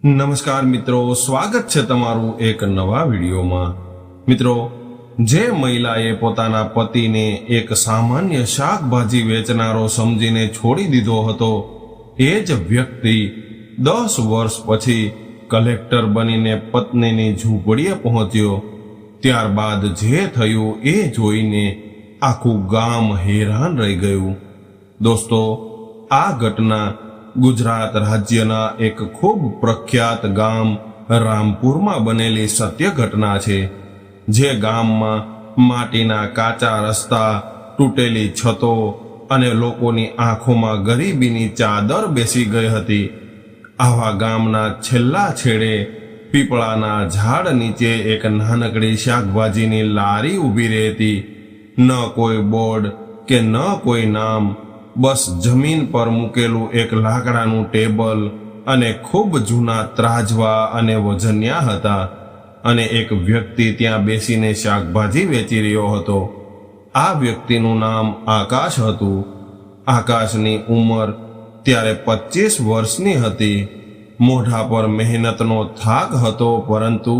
નમસ્કાર મિત્રો, સ્વાગત છે તમારું એક નવા વિડીયોમાં। મિત્રો, જે મહિલાએ પોતાના પતિને એક સામાન્ય શાકભાજી વેચનારો સમજીને છોડી દીધો હતો, એ જ વ્યક્તિ 10 વર્ષ પછી કલેક્ટર બનીને પત્નીની ઝૂંપડીએ પહોંચ્યો। ત્યારબાદ જે થયું એ જોઈને આખું ગામ હેરાન રહી ગયું। દોસ્તો, આ ઘટના ગુજરાત રાજ્યના એક ખૂબ પ્રખ્યાત ગામ રામપુરમાં બનેલી સત્ય ઘટના છે। જે ગામમાં માટીના કાચા રસ્તા, તૂટેલી છતો અને લોકોની આંખોમાં ગરીબીની ચાદર બેસી ગઈ હતી। આવા ગામના છેલ્લા છેડે પીપળાના ઝાડ નીચે એક નાનકડી શાકભાજીની લારી ઊભી રહેતી। ન કોઈ બોર્ડ કે ન કોઈ નામ, બસ જમીન પર મૂકેલું એક લાકડાનું ટેબલ અને ખૂબ જૂના ત્રાજવા અને વજનિયા હતા, અને એક વ્યક્તિ ત્યાં બેસીને શાકભાજી વેચી રહ્યો હતો। આ વ્યક્તિનું નામ આકાશ હતું। આકાશની ઉંમર ત્યારે 25 વર્ષની હતી। મોઢા પર મહેનતનો થાક હતો, પરંતુ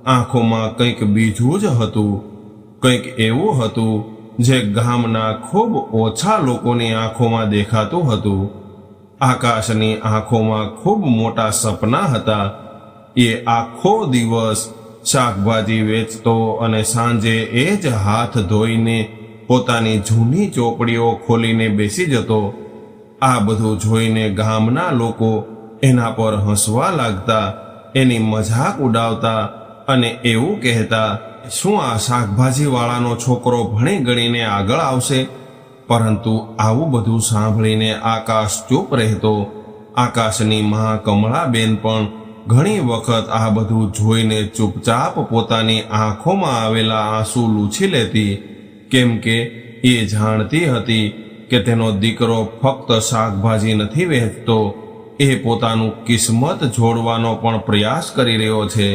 આંખોમાં કંઈક બીજું જ હતું। કંઈક એવું હતું જે ગામના ખૂબ ઓછા લોકોની આંખોમાં દેખાતું હતું। આકાશની આંખોમાં ખૂબ મોટા સપના હતા। એ આખો દિવસ શાકભાજી વેચતો અને સાંજે એ જ હાથ ધોઈને પોતાની જૂની ચોપડીઓ ખોલીને બેસી જતો। આ બધું જોઈને ગામના લોકો એના પર હસવા લાગતા, એની મજાક ઉડાવતા અને એવું કહેતા, શું આ શાકભાજીવાળાનો છોકરો ભણી ગણીને આગળ આવશે? પરંતુ આવું બધું સાંભળીને આકાશ ચૂપ રહેતો। આકાશની મા કમળાબેન પણ ઘણી વખત આ બધું જોઈને ચૂપચાપ પોતાની આંખોમાં આવેલા આંસુ લૂછી લેતી, કેમ કે એ જાણતી હતી કે તેનો દીકરો ફક્ત શાકભાજી નથી વેચતો, એ પોતાનું કિસ્મત જોડવાનો પણ પ્રયાસ કરી રહ્યો છે।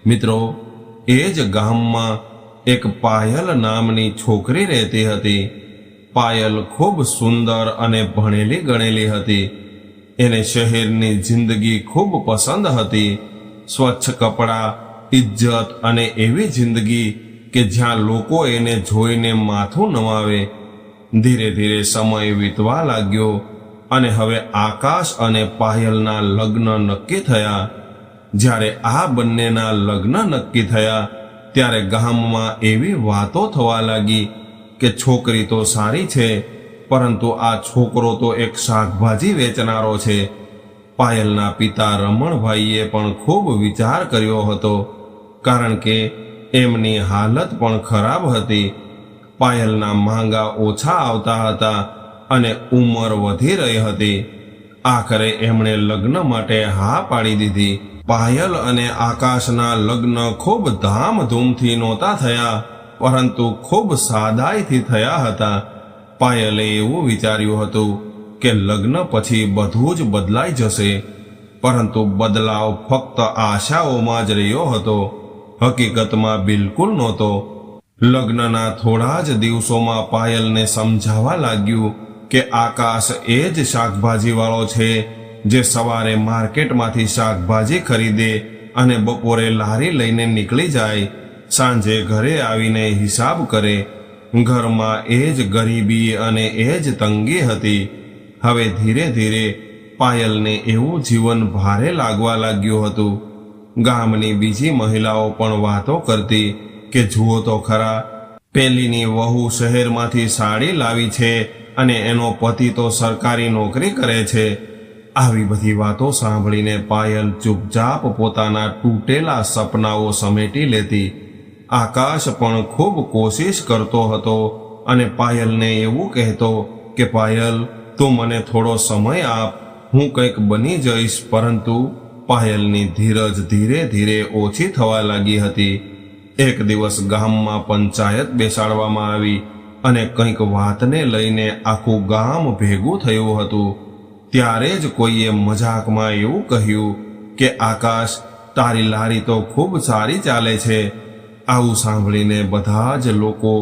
મિત્રો, એ જ ગામમાં એક પાયલ નામની છોકરી રહેતી હતી। પાયલ ખૂબ સુંદર અને ભણેલી ગણેલી હતી। એને શહેરની જિંદગી ખૂબ પસંદ હતી। સ્વચ્છ કપડાં, ઇજ્જત અને એવી જિંદગી કે જ્યાં લોકો એને જોઈને માથું નમાવે। ધીરે ધીરે સમય વીતવા લાગ્યો અને હવે આકાશ અને પાયલના લગ્ન નક્કી થયા। જ્યારે આ બંનેના લગ્ન નક્કી થયા, ત્યારે ગામમાં એવી વાતો થવા લાગી કે છોકરી તો સારી છે, પરંતુ આ છોકરો તો એક શાકભાજી વેચનારો છે। પાયલના પિતા રમણભાઈએ પણ ખૂબ વિચાર કર્યો હતો, કારણ કે એમની હાલત પણ ખરાબ હતી। પાયલના માંગા ઓછા આવતા હતા અને ઉંમર વધી રહી હતી। આખરે એમણે લગ્ન માટે હા પાડી દીધી। પાયલ અને આકાશના લગ્ન ખૂબ ધામધૂમથી નહોતા થયા, પરંતુ ખૂબ સાદાઈથી થયા હતા। પાયલે એવું વિચાર્યું હતું કે લગ્ન પછી બધું જ બદલાઈ જશે, પરંતુ બદલાવ ફક્ત આશાઓમાં જ રહ્યો હતો, હકીકતમાં બિલકુલ નહોતો। લગ્નના થોડા જ દિવસોમાં પાયલને સમજાવવા લાગ્યું કે આકાશ એ જ શાકભાજીવાળો છે જે સવારે માર્કેટમાંથી શાકભાજી ખરીદે અને બપોરે લારી લઈને નીકળી જાય, સાંજે ઘરે આવીને હિસાબ કરે। ઘરમાં એ જ ગરીબી અને એ જ તંગી હતી। હવે ધીરે ધીરે પાયલને એવું જીવન ભારે લાગવા લાગ્યું હતું। ગામની બીજી મહિલાઓ પણ વાતો કરતી કે જુઓ તો ખરા, પેલીની વહુ શહેરમાંથી સાડી લાવી છે અને એનો પતિ તો સરકારી નોકરી કરે છે। આવી બધી વાતો સાંભળીને પાયલ ચૂપચાપ પોતાના તૂટેલા સપનાઓ સમેટી લેતી। આકાશ પણ ખૂબ કોશિશ કરતો હતો અને પાયલને એવું કહેતો કે પાયલ, તું મને થોડો સમય આપ, હું કંઈક બની જઈશ। પરંતુ પાયલની ધીરજ ધીરે ધીરે ઓછી થવા લાગી હતી। એક દિવસ ગામમાં પંચાયત બેસાડવામાં આવી અને કંઈક વાતને લઈને આખું ગામ ભેગું થયું હતું। ત્યારે જ કોઈએ મજાકમાં એવું કહ્યું કે આકાશ, તારી લારી તો ખૂબ સારી ચાલે છે। આવું સાંભળીને બધા જ લોકો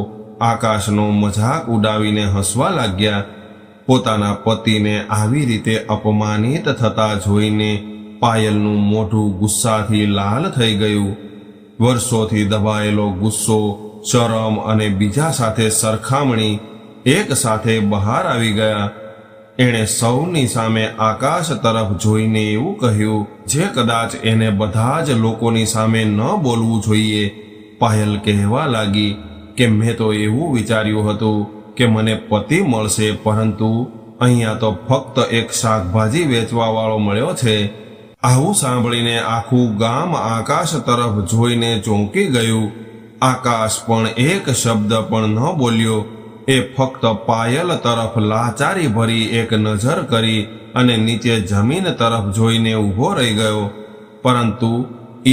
આકાશનો મજાક ઉડાવીને હસવા લાગ્યા। પોતાના પતિને આવી રીતે અપમાનિત થતા જોઈને પાયલનું મોઢું ગુસ્સાથી લાલ થઈ ગયું. વર્ષોથી દબાયેલો ગુસ્સો, શરમ અને બીજા સાથે સરખામણી એક સાથે બહાર આવી ગયા. એણે સૌની સામે આકાશ તરફ જોઈને એવું કહ્યું જે કદાચ એને બધા જ લોકોની સામે ન બોલવું જોઈએ. પાયલ કહેવા લાગી કે મેં તો એવું વિચાર્યું હતું કે મને પતિ મળશે, પરંતુ અહીંયા તો ફક્ત એક શાકભાજી વેચવા વાળો મળ્યો છે. આવું સાંભળીને આખું ગામ આકાશ તરફ જોઈને ચોંકી ગયું. આકાશ પણ એક શબ્દ પણ ન બોલ્યો. એ ફક્ત પાયલ તરફ લાચારી ભરી એક નજર કરી અને નીચે જમીન તરફ જોઈને ઊભો રહી ગયો. પરંતુ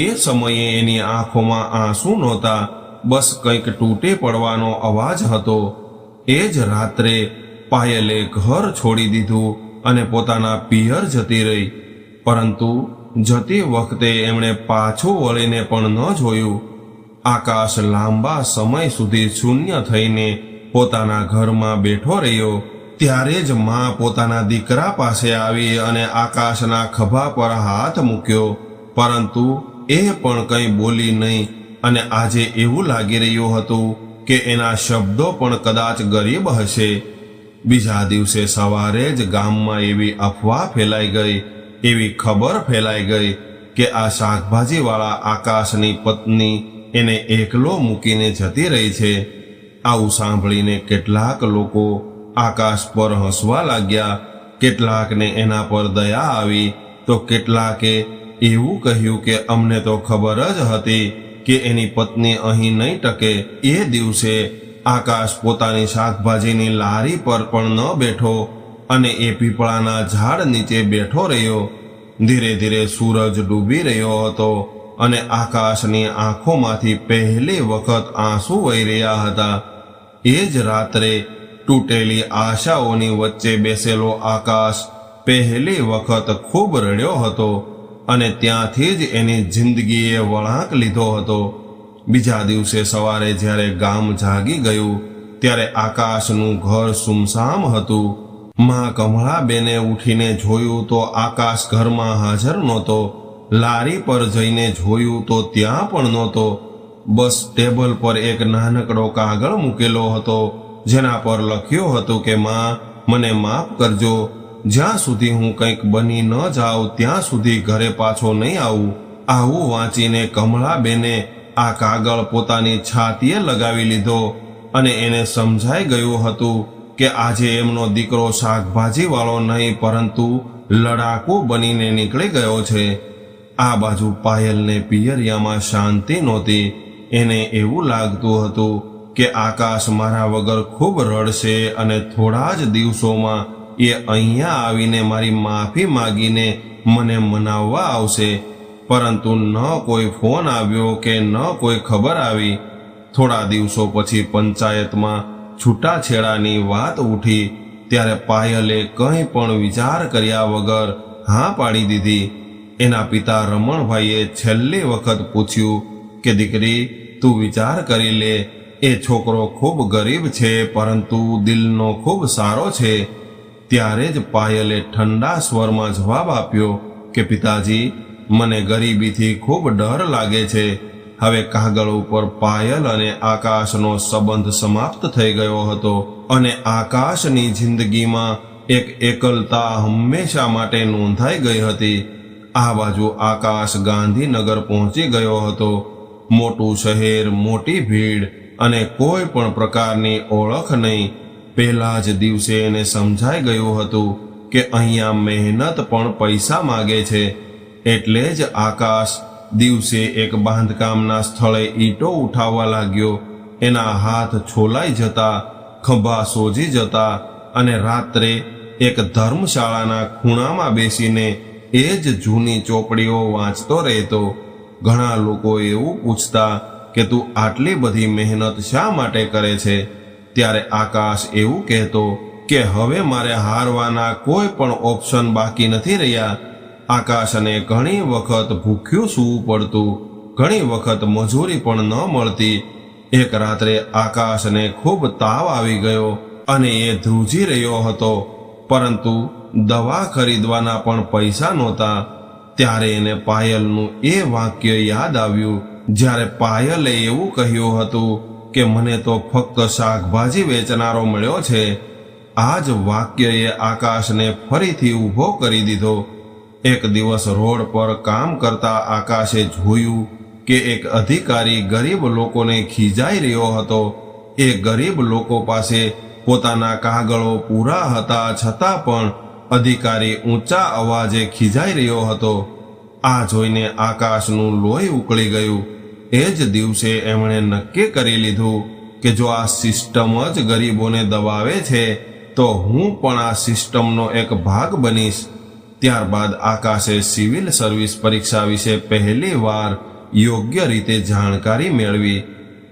એ સમયે એની આંખોમાં આંસુ નહોતા, બસ કંઈક તૂટી પડવાનો અવાજ હતો. એ જ રાત્રે પાયલે ઘર છોડી દીધું અને પોતાના પિયર જતી રહી. પરંતુ જતી વખતે એમણે પાછું વળીને પણ ન જોયું. આકાશ લાંબા સમય સુધી શૂન્ય થઈને પોતાના ઘરમાં બેઠો રહ્યો. ત્યારે જ માં પોતાના દીકરા પાસે આવી અને આકાશના ખભા પર હાથ મૂક્યો, પરંતુ એ પણ કંઈ બોલી નહીં. અને આજે એવું લાગી રહ્યું હતું કે એના શબ્દો પણ કદાચ ગરીબ હશે. બીજા દિવસે સવારે જ ગામમાં એવી અફવા ફેલાઈ ગઈ, એવી ખબર ફેલાઈ ગઈ કે આ શાકભાજીવાળા આકાશની પત્ની એને એકલો મૂકીને જતી રહી છે. આવું સાંભળીને કેટલાક લોકો આકાશ પર હસવા લાગ્યા. કેટલાકને એના પર દયા આવી તો કેટલાકે એવું કહ્યું કે અમને તો ખબર જ હતી કે એની પત્ની અહીં નહીં ટકે. એ દિવસે આકાશ પોતાની શાકભાજીની લારી પર પણ ન બેઠો અને એ પીપળાના ઝાડ નીચે બેઠો રહ્યો. ધીરે ધીરે સૂરજ ડૂબી રહ્યો હતો અને આકાશની આંખોમાંથી પહેલી વખત આંસુ વહી રહ્યા હતા. એ જ રાત્રે તૂટેલી આશાઓની વચ્ચે બેસેલો આકાશ પહેલી વખત ખૂબ રડ્યો હતો અને ત્યાંથી જ એની જિંદગીએ વળાંક લીધો હતો. બીજા દિવસે સવારે જ્યારે ગામ જાગી ગયું ત્યારે આકાશનું ઘર સુમસામ હતું. માં કમળાબેને ઉઠીને જોયું તો આકાશ ઘરમાં હાજર નહોતો. લારી પર જઈને જોયું તો ત્યાં પણ નહોતો. બસ ટેબલ પર એક નાનકડો કાગળ મૂકેલો હતો જેના પર લખ્યું હતું કે માં, મને માફ કરજો. જ્યાં સુધી હું કંઈક બની ન જાઉં ત્યાં સુધી ઘરે પાછો નહીં આવું. આવું વાંચીને કમળાબેને આ કાગળ પોતાની છાતીએ લગાવી લીધો અને એને સમજાઈ ગયું હતું કે આજે એમનો દીકરો શાકભાજીવાળો નહીં પરંતુ લડાકુ બનીને નીકળી ગયો છે. આ બાજુ પાયલને પિયરિયામાં શાંતિ નહોતી. એને એવું લાગતું હતું કે આકાશ મારા વગર ખૂબ રડશે અને થોડા જ દિવસોમાં એ અહીંયા આવીને મારી માફી માગીને મને મનાવવા આવશે. પરંતુ ન કોઈ ફોન આવ્યો કે ન કોઈ ખબર આવી. થોડા દિવસો પછી પંચાયતમાં છૂટાછેડાની વાત ઉઠી ત્યારે પાયલે કંઈ પણ વિચાર કર્યા વગર હા પાડી દીધી. એના પિતા રમણભાઈએ છેલ્લી વખત પૂછ્યું કે દીકરી, તું વિચાર કરી લે. એ છોકરો ખૂબ ગરીબ છે પરંતુ દિલનો ખૂબ સારો છે. ત્યારે જ પાયલે ઠંડા સ્વરમાં જવાબ આપ્યો કે પિતાજી, મને ગરીબીથી ખૂબ ડર લાગે છે. હવે કાગળ ઉપર પાયલ અને આકાશનો સંબંધ સમાપ્ત થઈ ગયો હતો અને આકાશની જિંદગીમાં એક એકલતા હંમેશા માટે નોંધાઈ ગઈ હતી. આ બાજુ આકાશ ગાંધીનગર પહોંચી ગયો હતો. મોટું શહેર, મોટી ભીડ અને કોઈ પણ પ્રકારની ઓળખ નહીં. પહેલા જ દિવસે એને સમજાઈ ગયું હતું કે અહીંયા મહેનત પણ પૈસા માગે છે. એટલે જ આકાશ દિવસે એક બાંધકામના સ્થળે ઈંટો ઉઠાવવા લાગ્યો. એના હાથ છોલાઈ જતા, ખભા સોજી જતા અને રાત્રે એક ધર્મશાળાના ખૂણામાં બેસીને એ જ જૂની ચોપડીઓ વાંચતો રહેતો. ઘણા લોકો એવું પૂછતા કે તું આટલી બધી મહેનત શા માટે કરે છે? ત્યારે આકાશ એવું કહેતો કે હવે મારે હારવાના કોઈ પણ ઓપ્શન બાકી નથી રહ્યા. આકાશને ઘણી વખત ભૂખ્યું સૂવું પડતું, ઘણી વખત મજૂરી પણ ન મળતી. એક રાત્રે આકાશને ખૂબ તાવ આવી ગયો અને એ ધ્રુજી રહ્યો હતો, પરંતુ દવા ખરીદવાના પણ પૈસા નહોતા. ત્યારે એને પાયલનું એ વાક્ય યાદ આવ્યું, જ્યારે પાયલે એવું કહ્યું હતું કે મને તો ફક્ત શાકભાજી વેચનારો મળ્યો છે. આ જ વાક્યએ આકાશને ફરીથી ઊભો કરી દીધો. એક દિવસ રોડ પર કામ કરતા આકાશે જોયું કે એક અધિકારી ગરીબ લોકોને ખીજાઈ રહ્યો હતો. એ ગરીબ લોકો પાસે પોતાના કાગળો પૂરા હતા, છતાં પણ અધિકારી ઊંચા અવાજે ખીજાઈ રહ્યો હતો. આ જોઈને આકાશનું લોહી ઉકળી ગયું. એ જ દિવસે એમણે નક્કી કરી લીધું કે જો આ સિસ્ટમ જ ગરીબોને દબાવે છે તો હું પણ આ સિસ્ટમનો એક ભાગ બનીશ. ત્યારબાદ આકાશે સિવિલ સર્વિસ પરીક્ષા વિશે પહેલી વાર યોગ્ય રીતે જાણકારી મેળવી.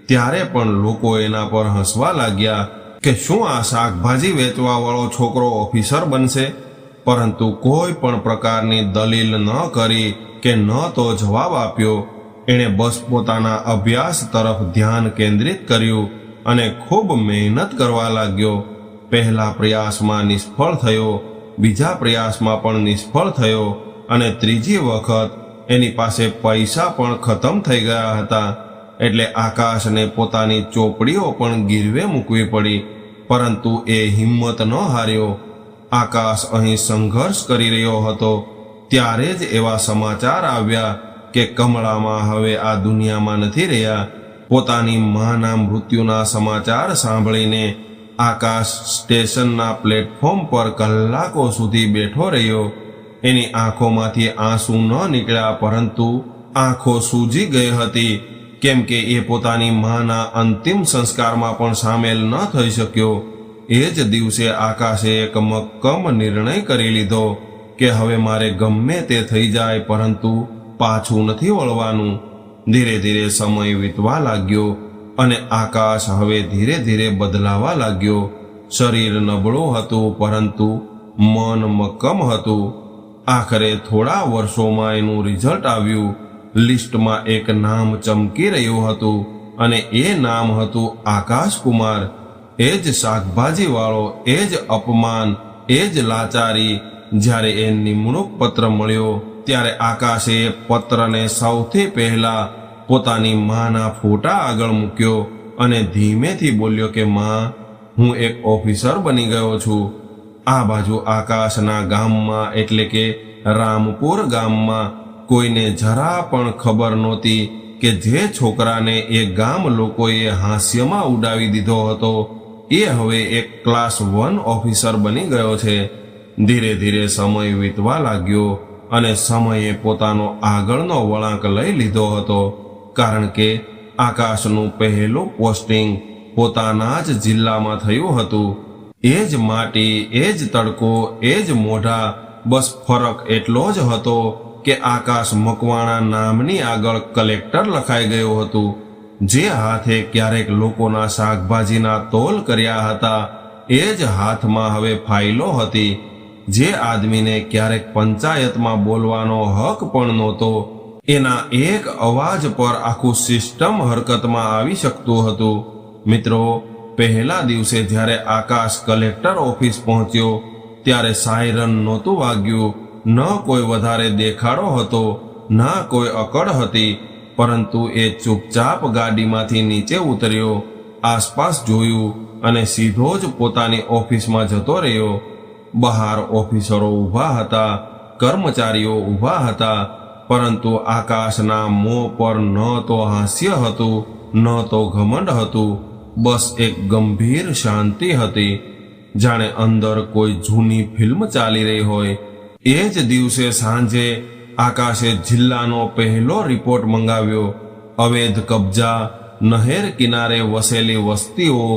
ત્યારે પણ લોકો એના પર હસવા લાગ્યા કે શું આ શાકભાજી વેચવા વાળો છોકરો ઓફિસર બનશે? પરંતુ કોઈ પણ પ્રકારની દલીલ ન કરી કે ન તો જવાબ આપ્યો. એણે બસ પોતાના અભ્યાસ તરફ ધ્યાન કેન્દ્રિત કર્યું અને ખૂબ મહેનત કરવા લાગ્યો. પહેલા પ્રયાસમાં નિષ્ફળ થયો, બીજા પ્રયાસમાં પણ નિષ્ફળ થયો અને ત્રીજી વખત એની પાસે પૈસા પણ ખતમ થઈ ગયા હતા. એટલે આકાશને પોતાની ચોપડીઓ પણ ગીરવે મૂકવી પડી. પરંતુ એ હિંમત ન હાર્યો. આકાશ અહીં સંઘર્ષ કરી રહ્યો હતો ત્યારે જ એવા સમાચાર આવ્યા કે કમળામાં હવે આ દુનિયામાં નથી રહ્યા. પોતાની માના મૃત્યુના સમાચાર સાંભળીને આકાશ સ્ટેશનના પ્લેટફોર્મ પર કલાકો સુધી બેઠો રહ્યો. એની આંખોમાંથી આંસુ ન નીકળ્યા, પરંતુ આંખો સૂજી ગઈ હતી, કેમ કે એ પોતાની માના અંતિમ સંસ્કારમાં પણ સામેલ ન થઈ શક્યો. એ જ દિવસે આકાશે એક મક્કમ નિર્ણય કરી લીધો કે હવે મારે ગમે તે થઈ જાય, પરંતુ પાછું નથી વળવાનું. ધીરે ધીરે સમય વીતવા લાગ્યો અને આકાશ હવે ધીરે ધીરે બદલાવા લાગ્યો. શરીર નબળું હતું, પરંતુ મન મક્કમ હતું. આખરે થોડા વર્ષોમાં એનું રિઝલ્ટ આવ્યું. લિસ્ટમાં એક નામ ચમકી રહ્યું હતું અને એ નામ હતું આકાશ કુમાર. એ જ શાકભાજી વાળો, એ જ અપમાન, એ જ લાચારી. જ્યારે એ નિમણૂક પત્ર મળ્યો ત્યારે આકાશે એ પત્રને સૌથી પહેલા પોતાની માના ફોટા આગળ મૂક્યો અને ધીમેથી બોલ્યો કે માં, હું એક ઓફિસર બની ગયો છું. આ બાજુ આકાશના ગામમાં, એટલે કે રામપુર ગામમાં, કોઈને જરા પણ ખબર નહોતી કે જે છોકરાને એ ગામ લોકોએ હાસ્યમાં ઉડાવી દીધો હતો એ હવે એક ક્લાસ 1 ઓફિસર બની ગયો છે. ધીરે ધીરે સમય વીતવા લાગ્યો અને સમયે પોતાનો આગળનો વળાંક લઈ લીધો હતો, કારણ કે આકાશનું પહેલું પોસ્ટિંગ પોતાના જ જિલ્લામાં થયું હતું. એ જ માટી, એ જ તડકો, એ જ મોઢા. બસ ફરક એટલો જ હતો કે આકાશ મકવાણા નામની આગળ કલેક્ટર લખાઈ ગયું હતું. જે હાથે ક્યારેક લોકોના શાકભાજીના તોલ કર્યા હતા, એ જ હાથમાં હવે ફાઇલો હતી. જે આદમીને ક્યારેક પંચાયતમાં બોલવાનો હક પણ નહોતો, એના એક અવાજ પર આખું સિસ્ટમ હરકતમાં આવી શકતું હતું. મિત્રો, પહેલા દિવસે જ્યારે આકાશ કલેક્ટર ઓફિસ પહોંચ્યો ત્યારે સાયરન નહોતું વાગ્યું. ન કોઈ વધારે દેખાડો હતો, ના કોઈ અકડ હતી, પરંતુ એ ચૂપચાપ ગાડીમાંથી નીચે ઉતર્યો, આસપાસ જોયું અને સીધો જ પોતાની ઓફિસમાં જતો રહ્યો. બહાર ઓફિસરો ઊભા હતા, કર્મચારીઓ ઊભા હતા, પરંતુ આકાશના મોં પર ન તો હાસ્ય હતું, ન તો ઘમંડ હતું. બસ એક ગંભીર શાંતિ હતી, જાણે અંદર કોઈ જૂની ફિલ્મ ચાલી રહી હોય. એ જ દિવસે સાંજે આકાશે જિલ્લાનો પહેલો રિપોર્ટ મંગાવ્યો. અવૈધ કબજા, નહેર કિનારે વસેલી વસ્તીઓ,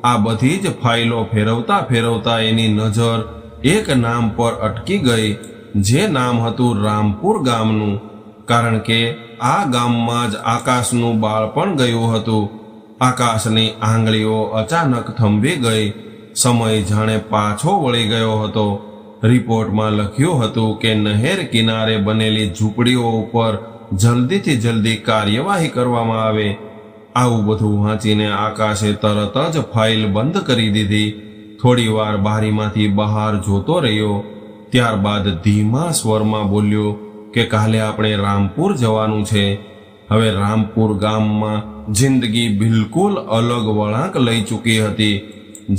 આ બધી જ ફાઇલો ફેરવતા ફેરવતા એની નજર એક નામ પર અટકી ગઈ, જે નામ હતું રામપુર ગામનું. કારણ કે આ ગામમાં જ આકાશનું બાળપણ ગયું હતું. આકાશની આંગળીઓ અચાનક થંભી ગઈ. સમય જાણે પાછો વળી ગયો હતો. રિપોર્ટમાં લખ્યું હતું કે નહેર કિનારે બનેલી ઝૂંપડીઓ ઉપર જલ્દીથી જલ્દી કાર્યવાહી કરવામાં આવે. આવું બધું વાંચીને આકાશે તરત જ ફાઇલ બંધ કરી દીધી. થોડી વાર બારીમાંથી બહાર જોતો રહ્યો. ત્યારબાદ ધીમા સ્વરમાં બોલ્યો કે કાલે આપણે રામપુર જવાનું છે. હવે રામપુર ગામમાં જિંદગી બિલકુલ અલગ વળાંક લઈ ચૂકી હતી.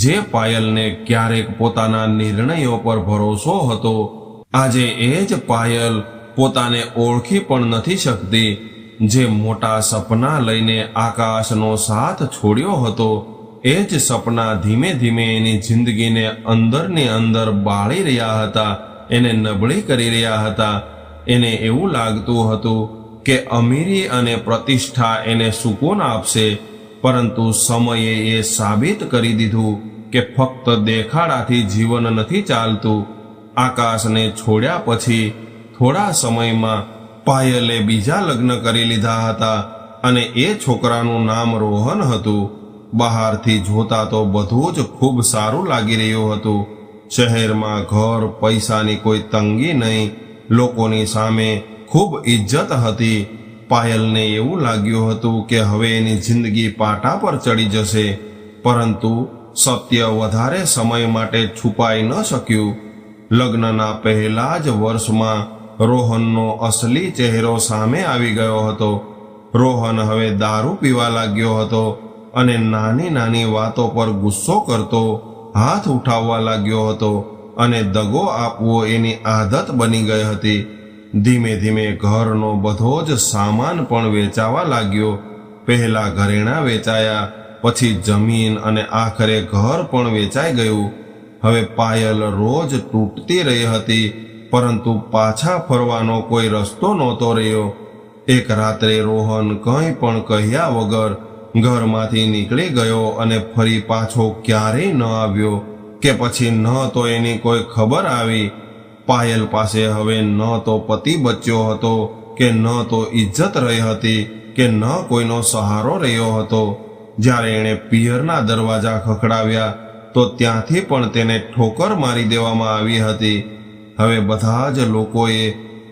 જે પાયલને ક્યારેક પોતાના નિર્ણયો પર ભરોસો હતો, આજે એ જ પાયલ પોતાને ઓળખી પણ નથી શકતી. જે મોટા સપના લઈને આકાશનો સાથ છોડ્યો હતો, એ જ સપના ધીમે ધીમે એની જિંદગીને અંદરની અંદર બાળી રહ્યા હતા, એને નબળી કરી રહ્યા હતા. એને એવું લાગતું હતું કે અમીરી અને પ્રતિષ્ઠા એને સુકૂન આપશે, પરંતુ સમયે એ સાબિત કરી દીધું કે ફક્ત દેખાડાથી જીવન નથી ચાલતું. આકાશને છોડ્યા પછી થોડા સમયમાં પાયલે બીજા લગ્ન કરી લીધા હતા અને એ છોકરાનું નામ રોહન હતું. બહારથી જોતા તો બધું જ ખૂબ સારું લાગી રહ્યું હતું. શહેરમાં ઘર પૈસાની કોઈ તંગી નહીં, લોકોની સામે ખૂબ ઇજ્જત હતી. પાયલને એવું લાગ્યું હતું કે હવે એની જિંદગી પાટા પર ચડી જશે, પરંતુ સત્ય વધારે સમય માટે છુપાઈ ન શક્યું. લગ્નના પહેલા જ વર્ષમાં રોહનનો અસલી ચહેરો સામે આવી ગયો હતો. રોહન હવે દારૂ પીવા લાગ્યો હતો અને નાની નાની વાતો પર ગુસ્સો કરતો, હાથ ઉઠાવવા લાગ્યો હતો અને દગો આપવો એની આદત બની ગઈ હતી. ધીમે ધીમે ઘરનો બધો જ સામાન પણ વેચાવા લાગ્યો. પહેલા ઘરેણાં વેચાયા, પછી જમીન અને આખરે ઘર પણ વેચાઈ ગયું. હવે પાયલ રોજ તૂટતી રહી હતી, પરંતુ પાછા ફરવાનો કોઈ રસ્તો નહોતો રહ્યો. એક રાત્રે રોહન કંઈ પણ કહ્યા વગર ઘરમાંથી નીકળી ગયો અને ફરી પાછો ક્યારેય ન આવ્યો, કે પછી ન તો એની કોઈ ખબર આવી. પાયલ પાસે હવે ન તો પતિ બચ્યો હતો, કે ન તો ઇજ્જત રહી હતી, કે ન કોઈનો સહારો રહ્યો હતો. જ્યારે એણે પિયરના દરવાજા ખખડાવ્યા તો ત્યાંથી પણ તેને ઠોકર મારી દેવામાં આવી હતી. હવે બધા જ લોકોએ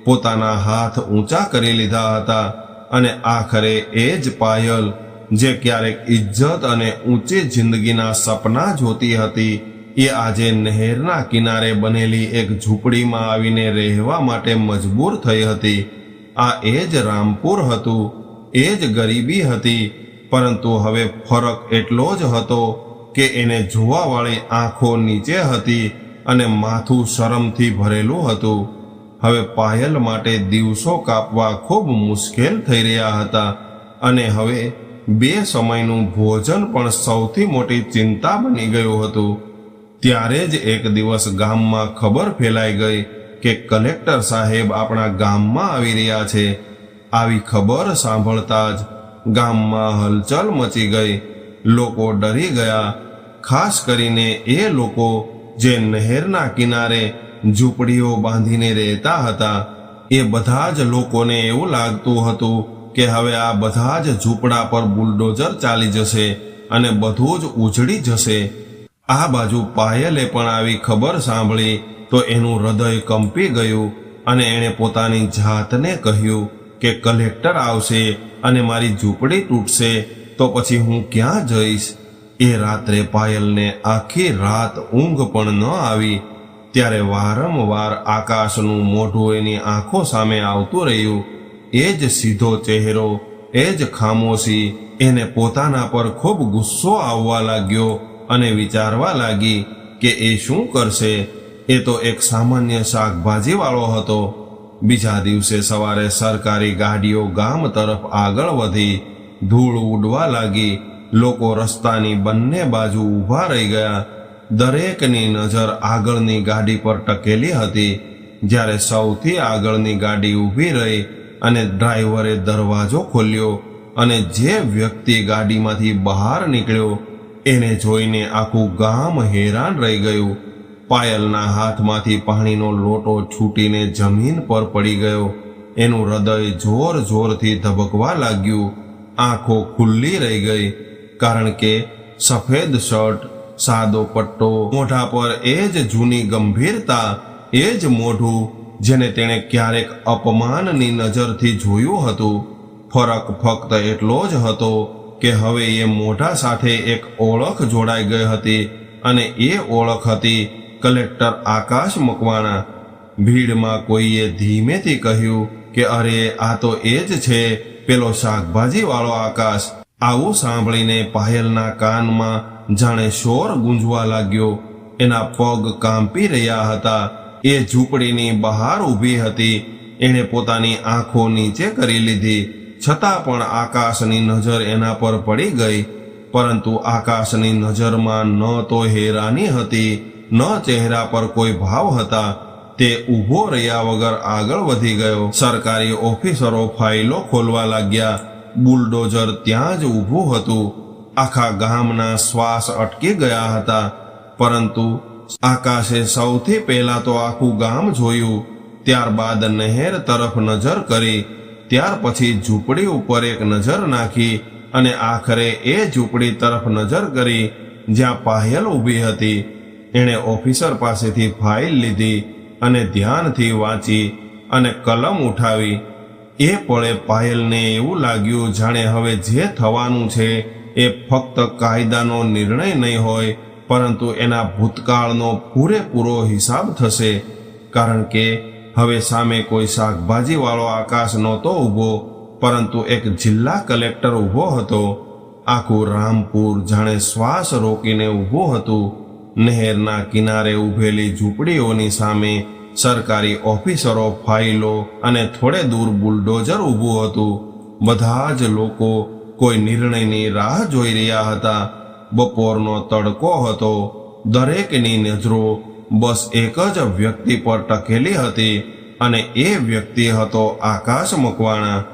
પોતાના હાથ ઊંચા કરી લીધા હતા અને આખરે એ જ પાયલ, જે ક્યારેક ઇજ્જત અને ઊંચી જિંદગીના સપના જોતી હતી, એ આજે નહેરના કિનારે બનેલી એક ઝૂંપડીમાં આવીને રહેવા માટે મજબૂર થઈ હતી. આ એ જ રામપુર હતું, એ જ ગરીબી હતી, પરંતુ હવે ફરક એટલો જ હતો કે એને જોવાવાળી આંખો નીચે હતી અને માથું શરમથી ભરેલું હતું. હવે પાયલ માટે દિવસો કાપવા ખૂબ મુશ્કેલ થઈ રહ્યા હતા અને હવે બે સમયનું ભોજન પણ સૌથી મોટી ચિંતા બની ગયું હતું. ત્યારે જ એક દિવસ ગામમાં ખબર ફેલાઈ ગઈ કે કલેક્ટર સાહેબ આપણા ગામમાં આવી રહ્યા છે. આવી ખબર સાંભળતા જ ગામમાં હલચલ મચી ગઈ. લોકો ડરી ગયા, ખાસ કરીને એ લોકો જે નહેરના કિનારે ઝૂંપડીઓ બાંધીને રહેતા હતા. એ બધા જ લોકોને એવું લાગતું હતું કે હવે આ બધા જ ઝૂંપડા પર બુલડોઝર ચાલી જશે અને બધું જ ઉજળી જશે. આ બાજુ પાયલે પણ આવી ખબર સાંભળી તો એનું હૃદય કંપી ગયું અને એણે પોતાની જાતને કહ્યું કે કલેક્ટર આવશે અને મારી ઝૂંપડી તૂટશે તો પછી હું ક્યાં જઈશ. એ રાત્રે પાયલને આખી રાત ઊંઘ પણ ન આવી. ત્યારે વારંવાર આકાશનું મોઢું એની આંખો સામે આવતું રહ્યું. એ જ સીધો ચહેરો, એ જ ખામોશી. એને પોતાના પર ખૂબ ગુસ્સો આવવા લાગ્યો અને વિચારવા લાગી કે એ શું કરશે. એ તો એક સામાન્ય શાકભાજીવાળો હતો. બીજા દિવસે સવારે સરકારી ગાડીઓ ગામ તરફ આગળ વધી. ધૂળ ઉડવા લાગી. લોકો રસ્તાની બંને બાજુ ઊભા રહી ગયા. દરેકની નજર આગળની ગાડી પર ટકેલી હતી. જ્યારે સૌથી આગળની ગાડી ઊભી રહી અને ડ્રાઈવરે દરવાજો ખોલ્યો અને જે વ્યક્તિ ગાડીમાંથી બહાર નીકળ્યો એને જોઈને આખું ગામ હેરાન રહી ગયું. પાયલના હાથમાંથી પાણીનો લોટો છૂટીને જમીન પર પડી ગયો. એનું હૃદય જોર જોરથી ધબકવા લાગ્યું. આંખો ખુલ્લી રહી ગઈ, કારણ કે સફેદ શર્ટ, સાદો પટ્ટો, મોઢા પર એ જ જૂની ગંભીરતા, એ જ મોઢું જેને તેણે ક્યારેક અપમાનની નજરથી જોયું હતું. ફરક ફક્ત એટલો જ હતો કે હવે એ મોઢા સાથે એક ઓળખ જોડાઈ ગઈ હતી અને એ ઓળખ હતી કલેક્ટર આકાશ મકવાણા. ભીડમાં કોઈએ ધીમેથી કહ્યું કે અરે આ તો એ જ છે, પેલો શાકભાજી વાળો આકાશ. આવું સાંભળીને પાયલના કાનમાં જાણે શોર ગુંજવા લાગ્યો. એના પગ કાંપી રહ્યા હતા. એ ઝૂંપડીની બહાર ઊભી હતી. એણે પોતાની આંખો નીચે કરી લીધી, છતાં પણ આકાશની નજર એના પર પડી ગઈ. પરંતુ આકાશની નજરમાં ન તો હેરાની હતી, ન ચહેરા પર કોઈ ભાવ હતા. તે ઊભો રહ્યા વગર આગળ વધી ગયો. સરકારી ઓફિસરો ફાઇલો ખોલવા લાગ્યા. બુલડોઝર ત્યાં જ ઊભું હતું. આખા ગામના શ્વાસ અટકી ગયા હતા. પરંતુ આકાશે સૌથી પહેલા તો આખું ગામ જોયું. ત્યારબાદ નહેર તરફ નજર કરી. ત્યાર પછી ઝૂંપડી ઉપર એક નજર નાખી અને આખરે એ ઝૂંપડી તરફ નજર કરી જ્યાં પાયલ ઊભી હતી. એણે ઓફિસર પાસેથી ફાઇલ લીધી અને ધ્યાનથી વાંચી અને કલમ ઉઠાવી. એ પળે પાયલને એવું લાગ્યું જાણે હવે જે થવાનું છે એ ફક્ત કાયદાનો નિર્ણય નહીં હોય, પરંતુ એના ભૂતકાળનો પૂરેપૂરો હિસાબ થશે. કારણ કે હવે સામે કોઈ શાકભાજી વાળો આકાશ નહોતો ઊભો, પરંતુ એક જિલ્લા કલેક્ટર ઊભો હતો. આખું રામપુર જાણે શ્વાસ રોકીને ઊભું હતું. નહેરના કિનારે ઊભેલી ઝૂંપડીઓની સામે સરકારી ઓફિસરો, ફાઇલો અને થોડે દૂર બુલડોઝર ઊભું હતું. બધા જ લોકો કોઈ નિર્ણયની રાહ જોઈ રહ્યા હતા. બપોરનો તડકો હતો. દરેકની નજરો બસ એક જ વ્યક્તિ પર ટકેલી હતી અને એ વ્યક્તિ હતો આકાશ મકવાણા.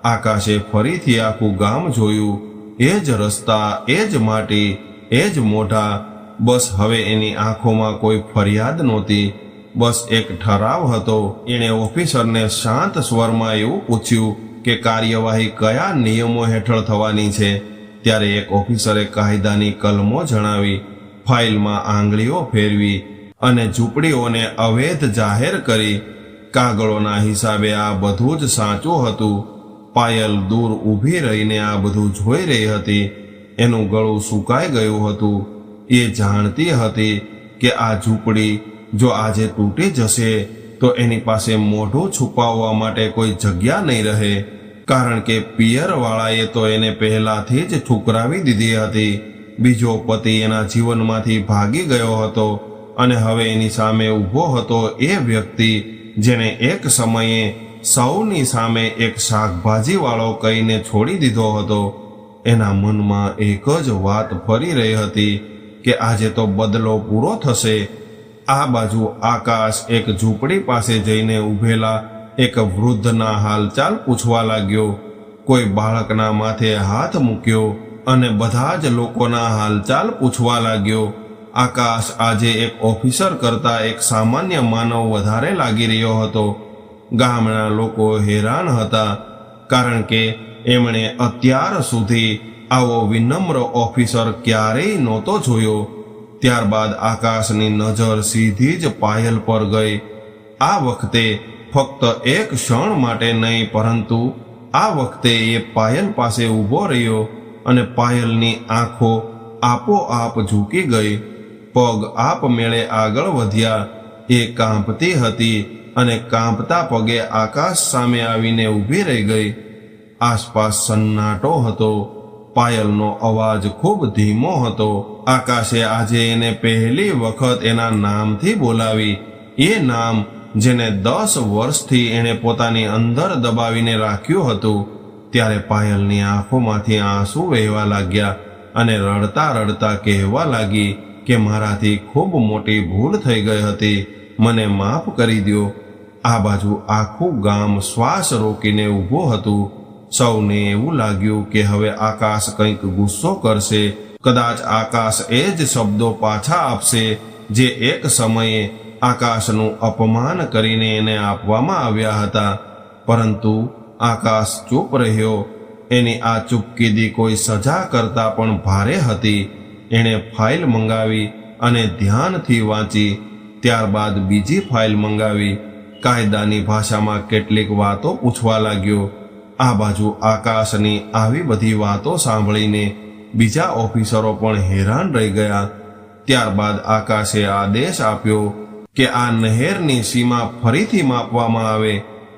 આકાશે ફરીથી આખું ગામ જોયું. એ જ રસ્તા, એ જ માટી, એ જ મોઢા. બસ હવે એની આંખોમાં કોઈ ફરિયાદ નહોતી, બસ એક ઠરાવ હતો. એણે ઓફિસરને શાંત સ્વરમાં એવું પૂછ્યું કે કાર્યવાહી કયા નિયમો હેઠળ થવાની છે. ત્યારે એક ઓફિસરે કાયદાની કલમો જણાવી, ફાઇલમાં આંગળીઓ ફેરવી અને ઝૂંપડીઓને અવૈધ જાહેર કરી. કાગળોના હિસાબે આ બધું જ સાચું હતું. પાયલ દૂર ઊભી રહીને આ બધું જોઈ રહી હતી. એનું ગળું સુકાઈ ગયું હતું. એ જાણતી હતી કે આ ઝૂંપડી જો આજે તૂટી જશે તો એની પાસે મોઢું છુપાવવા માટે કોઈ જગ્યા નહીં રહે. કારણ કે પિયરવાળાએ તો એને પહેલાથી જ ઠુકરાવી દીધી હતી. બીજો પતિ એના જીવનમાંથી ભાગી ગયો હતો અને હવે એની સામે ઊભો હતો એ વ્યક્તિ જેને એક સમયે સૌની સામે એક શાકભાજી વાળો કહીને છોડી દીધો હતો. એના મનમાં એક જ વાત ફરી રહી હતી કે આજે તો બદલો પૂરો થશે. આ બાજુ આકાશ એક ઝૂંપડી પાસે જઈને ઊભેલા એક વૃદ્ધના હાલચાલ પૂછવા લાગ્યો. કોઈ બાળકના માથે હાથ મૂક્યો અને બધા જ લોકોના હાલચાલ પૂછવા લાગ્યો. આકાશ આજે એક ઓફિસર કરતા એક સામાન્ય માનવ વધારે લાગી રહ્યો હતો. ગામના લોકો હેરાન હતા, કારણ કે એમણે અત્યાર સુધી આવો વિનમ્ર ઓફિસર ક્યારેય નહોતો જોયો. ત્યારબાદ આકાશની નજર સીધી જ પાયલ પર ગઈ. આ વખતે ફક્ત એક ક્ષણ માટે નહીં, પરંતુ આ વખતે એ પાયલ પાસે ઊભો રહ્યો અને પાયલની આંખો આપોઆપ ઝૂકી ગઈ. પગ આપમેળે આગળ વધ્યા. એ કાંપતી હતી અને કાંપતા પગે આકાશ સામે આવીને ઊભી રહી ગઈ. આસપાસ સન્નાટો હતો. પાયલનો અવાજ ખૂબ ધીમો હતો. આકાશે આજે એને પહેલી વખત એના નામથી બોલાવી. એ નામ જેને 10 વર્ષથી એણે પોતાની અંદર દબાવીને રાખ્યું હતું. ત્યારે પાયલની આંખોમાંથી આંસુ વહેવા લાગ્યા અને રડતા રડતા કહેવા લાગી કે મારાથી ખૂબ મોટી ભૂલ થઈ ગઈ હતી, મને માફ કરી દો. આ બાજુ આખું ગામ શ્વાસ રોકીને ઊભું હતું. સૌને એવું લાગ્યું કે હવે આકાશ કંઈક ગુસ્સો કરશે. કદાચ આકાશ એ જ શબ્દો પાછા આપશે જે એક સમયે આકાશનું અપમાન કરીને એને આપવામાં આવ્યા હતા. પરંતુ આકાશ ચૂપ રહ્યો. એની આ ચૂપકીદી કોઈ સજા કરતા પણ ભારે હતી. એણે ફાઇલ મંગાવી અને ધ્યાનથી વાંચી. ત્યારબાદ બીજી ફાઇલ મંગાવી. કાયદાની ભાષામાં કેટલીક વાતો પૂછવા લાગ્યો. આ બાજુ આકાશની આવી બધી વાતો સાંભળીને બીજા ઓફિસરો પણ હેરાન રહી ગયા. ત્યારબાદ આકાશે આદેશ આપ્યો કે આ નહેરની સીમા ફરીથી માપવામાં આવે.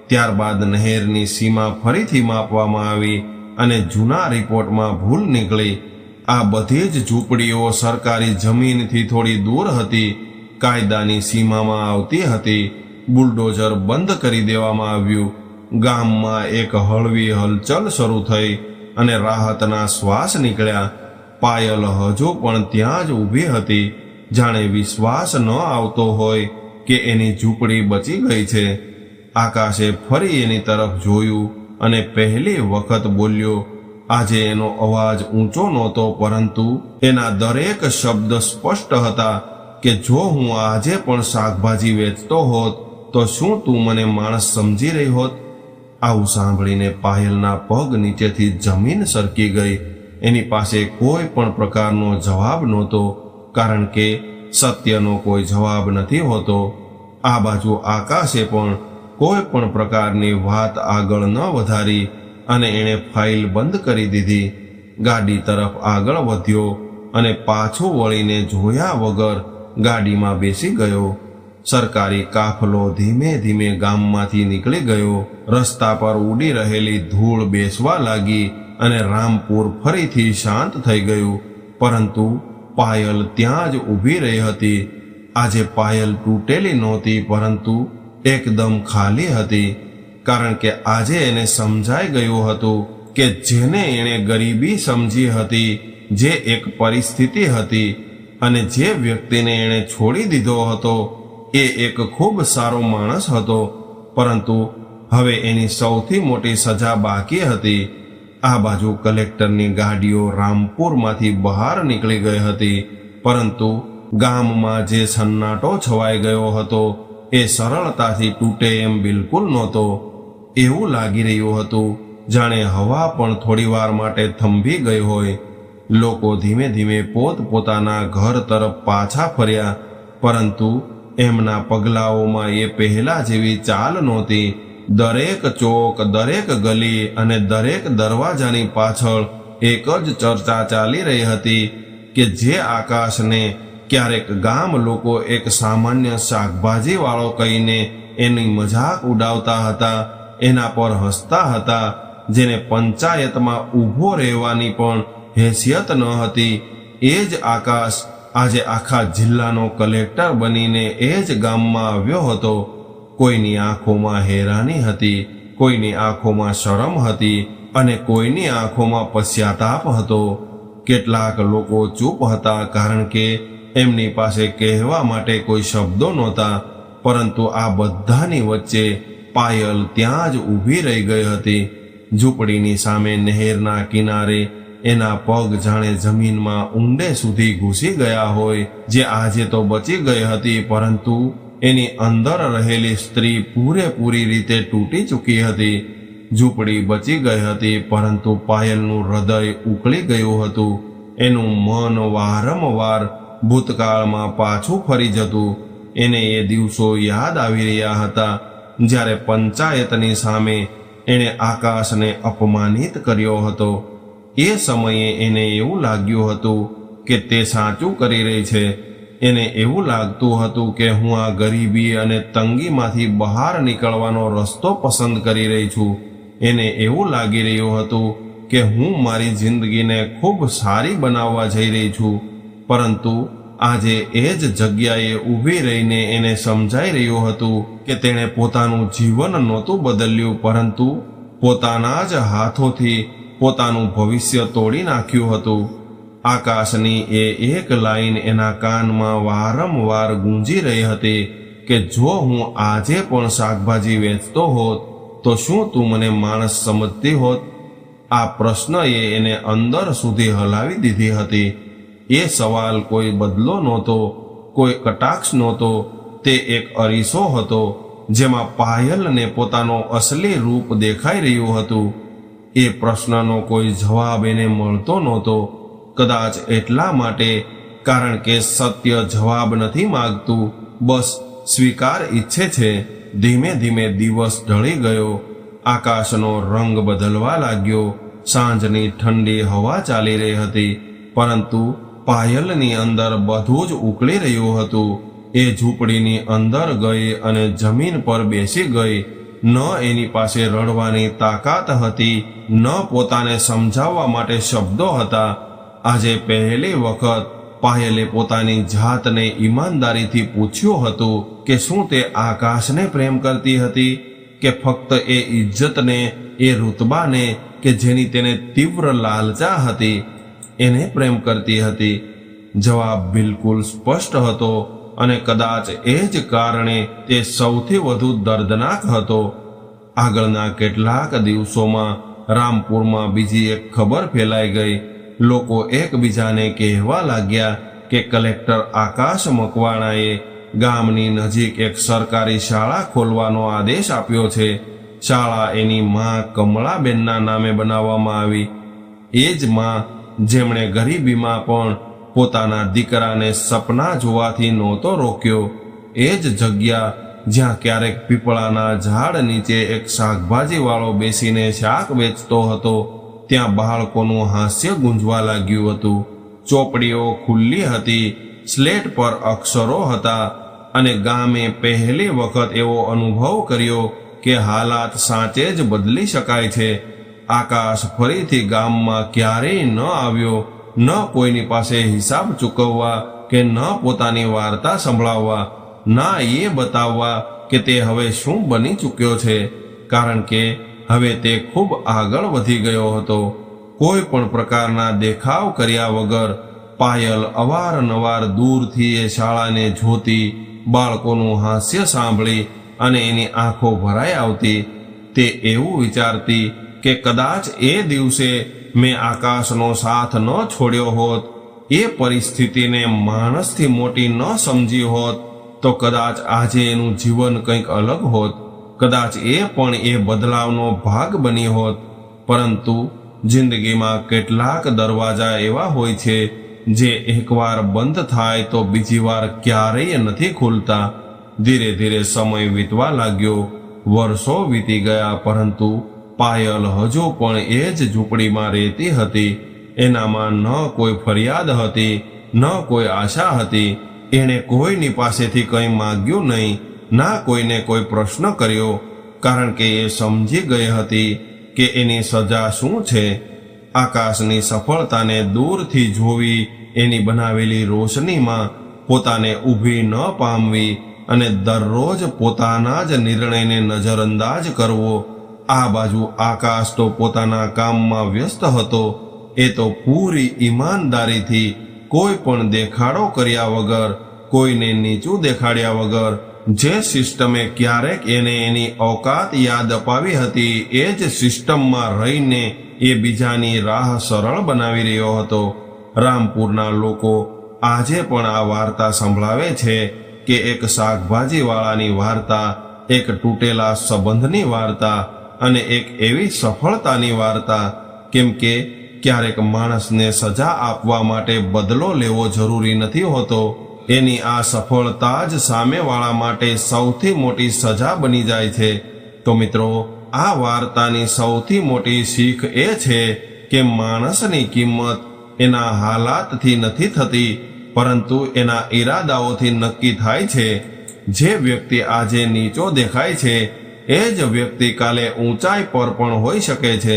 ત્યારબાદ નહેરની સીમા ફરીથી માપવામાં આવી અને જૂના રિપોર્ટમાં ભૂલ નીકળી. આ બધી જ ઝૂંપડીઓ સરકારી જમીનથી થોડી દૂર હતી, કાયદાની સીમામાં આવતી હતી. બુલડોઝર બંધ કરી દેવામાં આવ્યું. ગામમાં એક હળવી હલચલ શરૂ થઈ અને રાહતના શ્વાસ નીકળ્યા. પાયલ હજુ પણ ત્યાં જ ઊભી હતી, જાણે વિશ્વાસ ન આવતો હોય કે એની ઝૂંપડી બચી ગઈ છે. આકાશે ફરી એની તરફ જોયું અને પહેલી વખત બોલ્યો. આજે એનો અવાજ ઊંચો નહોતો, પરંતુ એના દરેક શબ્દ સ્પષ્ટ હતા કે જો હું આજે પણ શાકભાજી વેચતો હોત તો શું તું મને માણસ સમજી રહી હોત? આવું સાંભળીને પાયલના પગ નીચેથી જમીન સરકી ગઈ. એની પાસે કોઈ પણ પ્રકારનો જવાબ નહોતો, કારણ કે સત્યનો કોઈ જવાબ નથી હોતો. આ બાજુ આકાશે પણ કોઈ પણ પ્રકારની વાત આગળ ન વધારી અને એણે ફાઇલ બંધ કરી દીધી. ગાડી તરફ આગળ વધ્યો અને પાછું વળીને જોયા વગર ગાડીમાં બેસી ગયો. સરકારી કાફલો ધીમે ધીમે ગામમાંથી નીકળી ગયો. રસ્તા પર ઉડી રહેલી ધૂળ બેસવા લાગી અને રામપુર ફરીથી શાંત થઈ ગયું. પરંતુ પાયલ ત્યાં જ ઊભી રહી હતી. આજે પાયલ તૂટેલી નહોતી, પરંતુ એકદમ ખાલી હતી, કારણ કે આજે એને સમજાઈ ગયું હતું કે જેને એણે ગરીબી સમજી હતી, જે એક પરિસ્થિતિ હતી, અને જે વ્યક્તિને એણે છોડી દીધો હતો એ એક ખૂબ સારો માણસ હતો, પરંતુ હવે એની સૌથી મોટી સજા બાકી હતી. આ બાજુ કલેક્ટરની ગાડીઓ રામપુરમાંથી બહાર નીકળી ગઈ હતી, પરંતુ ગામમાં જે સન્નાટો છવાઈ ગયો હતો એ સરળતાથી તૂટે એમ બિલકુલ નહોતો. એવું લાગી રહ્યું હતું જાણે હવા પણ થોડીવાર માટે થંભી ગઈ હોય. લોકો ધીમે ધીમે પોતપોતાના ઘર તરફ પાછા ફર્યા, પરંતુ એમના પગલાઓમાં એ પહેલા જેવી ચાલ નહોતી. દરેક ચોક, દરેક ગલી અને દરેક દરવાજાની પાછળ એક જ ચર્ચા ચાલી રહી હતી કે જે આકાશને ક્યારેક ગામ લોકો એક સામાન્ય શાકભાજી વાળો કહીને એની મજાક ઉડાવતા હતા, એના પર હસતા હતા, જેને પંચાયતમાં ઊભો રહેવાની પણ હેસિયત ન હતી, એ જ આકાશ આજે આખા જિલ્લાનો કલેક્ટર બનીને એ જ ગામમાં આવ્યો હતો. કોઈની આંખોમાં હેરાની હતી, કોઈની આંખોમાં શરમ હતી અને કોઈની આંખોમાં પશ્ચાતાપ હતો. કેટલાક લોકો ચૂપ હતા, કારણ કે એમની પાસે કહેવા માટે કોઈ શબ્દો નહોતા. પરંતુ આ બધાની વચ્ચે પાયલ ત્યાં જ ઊભી રહી ગઈ હતી. ઝૂંપડીની સામે નહેરના કિનારે એના પગ જાણે જમીનમાં ઊંડે સુધી ઘૂસી ગયા હોય. જે આજે તો બચી ગઈ હતી, પરંતુ એની અંદર રહેલી સ્ત્રી પૂરેપૂરી રીતે તૂટી ચૂકી હતી. ઝૂંપડી બચી ગઈ હતી, પરંતુ પાયલનું હૃદય ઉકળી ગયું હતું. એનું મન વારંવાર ભૂતકાળમાં પાછું ફરી જતું. એને એ દિવસો યાદ આવી રહ્યા હતા જ્યારે પંચાયતની સામે એણે આકાશને અપમાનિત કર્યો હતો. એ સમયે એને એવું લાગ્યું હતું કે તે સાચું કરી રહી છે. એને એવું લાગતું હતું કે હું આ ગરીબી અને તંગીમાંથી બહાર નીકળવાનો રસ્તો પસંદ કરી રહી છું. એને એવું લાગી રહ્યું હતું કે હું મારી જિંદગીને ખૂબ સારી બનાવવા જઈ રહી છું. પરંતુ આજે એ જ જગ્યાએ ઊભી રહીને એને સમજાઈ રહ્યું હતું કે તેણે પોતાનું જીવન નહોતું બદલ્યું, પરંતુ પોતાના જ હાથોથી પોતાનું ભવિષ્ય તોડી નાખ્યું હતું. આકાશની એ એક લાઈન એના કાનમાં વારંવાર ગૂંજી રહી હતી કે જો હું આજે પણ શાકભાજી વેચતો હોત તો શું તું મને માણસ સમજતી હોત? આ પ્રશ્નએ એને અંદર સુધી હલાવી દીધી હતી. એ સવાલ કોઈ બદલો નહોતો, કોઈ કટાક્ષ નહોતો. તે એક અરીસો હતો જેમાં પાયલને પોતાનો અસલી રૂપ દેખાઈ રહ્યું હતું. એ પ્રશ્નનો કોઈ જવાબ એને મળતો નહોતો. કદાચ એટલા માટે કારણ કે સત્ય જવાબ નથી માંગતું, બસ સ્વીકાર ઈચ્છે છે. ધીમે ધીમે દિવસ ઢળી ગયો. આકાશનો રંગ બદલવા લાગ્યો. સાંજની ઠંડી હવા ચાલી રહી હતી, પરંતુ પાયલની અંદર બધું જ ઉકળી રહ્યું હતું. એ ઝૂંપડીની અંદર ગઈ અને જમીન પર બેસી ગઈ. ન એની પાસે રડવાની તાકાત હતી, ન પોતાને સમજાવવા માટે શબ્દો હતા. આજે પહેલી વખત પાયલે પોતાની જાતને ઈમાનદારીથી પૂછ્યું હતું કે શું તે આકાશને પ્રેમ કરતી હતી કે ફક્ત એ ઇજ્જતને, એ રુતબાને કે જેની તેને તીવ્ર લાલચા હતી, એને પ્રેમ કરતી હતી? જવાબ બિલકુલ સ્પષ્ટ હતો અને કદાચ એ જ કારણે તે સૌથી વધુ દર્દનાક હતો. આગળના કેટલાક દિવસોમાં રામપુરમાં બીજી એક ખબર ફેલાઈ ગઈ. લોકો એકબીજાને કહેવા લાગ્યા કે કલેક્ટર આકાશ મકવાણાએ ગામની નજીક એક સરકારી શાળા ખોલવાનો આદેશ આપ્યો છે. શાળા એની માં કમળાબેનના નામે બનાવવામાં આવી. એ જ માં જેમણે ગરીબીમાં પણ પોતાના દીકરાને સપના જોવાથી નહોતો રોક્યો. એ જ જગ્યા જ્યાં ક્યારેક પીપળાના ઝાડ નીચે એક શાકભાજીવાળો બેસીને શાક વેચતો હતો, ત્યાં બાળકોનું હાસ્ય ગુંજવા લાગ્યું હતું. ચોપડીઓ ખુલ્લી હતી, સ્લેટ પર અક્ષરો હતા અને ગામે પહેલી વખત એવો અનુભવ કર્યો કે હાલાત સાચે જ બદલી શકાય છે. આકાશ ફરીથી ગામમાં ક્યારેય ન આવ્યો, ન કોઈની પાસે હિસાબ ચૂકવવા કે ન પોતાની વાર્તા સંભળાવવા, ના એ બતાવવા કે તે હવે શું બની ચૂક્યો છે, કારણ કે હવે તે ખૂબ આગળ વધી ગયો હતો. કોઈ પણ પ્રકારના દેખાવ કર્યા વગર પાયલ અવારનવાર દૂરથી એ શાળાને જોતી, બાળકોનું હાસ્ય સાંભળી અને એની આંખો ભરાઈ આવતી. તે એવું વિચારતી કે કદાચ એ દિવસે મેં આકાશનો સાથ ન છોડ્યો હોત, એ પરિસ્થિતિને માણસથી મોટી ન સમજી હોત, તો કદાચ આજે એનું જીવન કંઈક અલગ હોત. કદાચ એ પણ એ બદલાવનો ભાગ બની હોત. પરંતુ જિંદગીમાં કેટલાક દરવાજા એવા હોય છે જે એકવાર બંધ થાય તો બીજી વાર ક્યારેય નથી ખુલતા. ધીરે ધીરે સમય વીતવા લાગ્યો. વર્ષો વીતી ગયા, પરંતુ પાયલ હજુ પણ એ જ ઝૂંપડીમાં રહેતી હતી. એનામાં ન કોઈ ફરિયાદ હતી, ન કોઈ આશા હતી. એણે કોઈની પાસેથી કંઈ માંગ્યું નહીં, ના કોઈને કોઈ પ્રશ્ન કર્યો, કારણ કે એ સમજી ગઈ હતી કે એની સજા શું છે. આકાશની સફળતાને દૂરથી જોવી, એની બનાવેલી રોશનીમાં પોતાને ઊભી ન પામવી અને દરરોજ પોતાના જ નિર્ણયને નજરઅંદાજ કરવો. આ બાજુ આકાશ તો પોતાના કામમાં વ્યસ્ત હતો. એ તો પૂરી ઈમાનદારીથી, કોઈ પણ દેખાડો કર્યા વગર, કોઈને નીચું દેખાડ્યા વગર, જે સિસ્ટમે ક્યારેક એને એની औकात યાદ અપાવી હતી, એ જ સિસ્ટમમાં રહીને એ બીજાની રાહ સરળ બનાવી રહ્યો હતો. રામપુરના લોકો આજે પણ આ વાર્તા સંભળાવે છે કે એક શાકભાજીવાળાની વાર્તા, એક તૂટેલા સંબંધની વાર્તા અને એક એવી સફળતાની વાર્તા. કેમ કે ક્યારેક માણસને સજા આપવા માટે બદલો લેવો જરૂરી નથી હોતો. એની આ સફળતા જ સામેવાળા માટે સૌથી મોટી સજા બની જાય છે. તો મિત્રો, આ વાર્તાની સૌથી મોટી શીખ એ છે કે માણસની કિંમત એના હાલાતથી નથી થતી, પરંતુ એના ઈરાદાઓથી નક્કી થાય છે. જે વ્યક્તિ આજે નીચો દેખાય છે, એ જ વ્યક્તિ કાલે ઊંચાઈ પર પણ હોઈ શકે છે.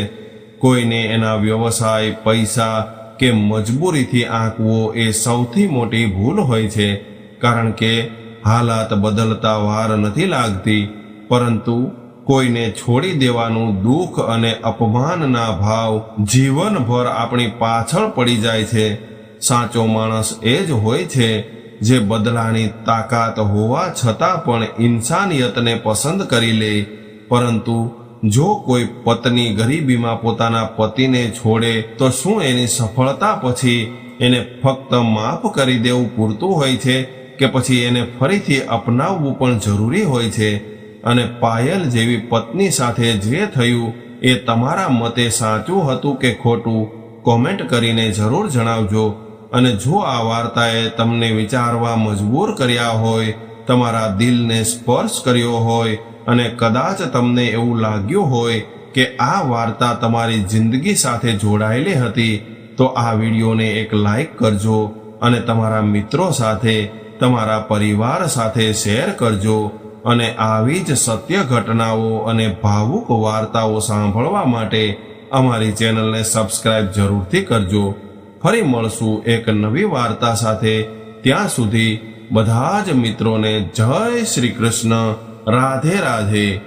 કોઈને એના વ્યવસાય, પૈસા કે મજબૂરીથી આંકવો એ સૌથી મોટી ભૂલ હોય છે, કારણ કે હાલાત બદલતા વાર નથી લાગતી, પરંતુ કોઈને છોડી દેવાનું દુઃખ અને અપમાનના ભાવ જીવનભર આપણી પાછળ પડી જાય છે. સાચો માણસ એ જ હોય છે જે બદલાની તાકાત હોવા છતાં પણ ઇન્સાનિયતને પસંદ કરી લે. પરંતુ જો કોઈ પત્ની ગરીબીમાં પોતાના પતિને છોડે તો શું એની સફળતા પછી એને ફક્ત માફ કરી દેવું પૂરતું હોય છે કે પછી એને ફરીથી અપનાવવું પણ જરૂરી હોય છે? અને પાયલ જેવી પત્ની સાથે જે થયું એ તમારા મતે સાચું હતું કે ખોટું, કોમેન્ટ કરીને જરૂર જણાવજો. અને જો આ વાર્તાએ તમને વિચારવા મજબૂર કર્યા હોય, તમારા દિલને સ્પર્શ કર્યો હોય અને કદાચ તમને એવું લાગ્યું હોય કે આ વાર્તા તમારી જિંદગી સાથે જોડાયેલી હતી, તો આ વિડીયોને એક લાઈક કરજો અને તમારા મિત્રો સાથે તમારા પરિવાર સાથે શેર કરજો અને આવી જ સત્ય ઘટનાઓ અને ભાવુક વાર્તાઓ સાંભળવા માટે અમારી ચેનલને સબસ્ક્રાઇબ જરૂરથી કરજો। ફરી મળશું એક નવી વાર્તા સાથે। ત્યાં સુધી બધા જ મિત્રોને જય શ્રી કૃષ્ણ, રાધે રાધે।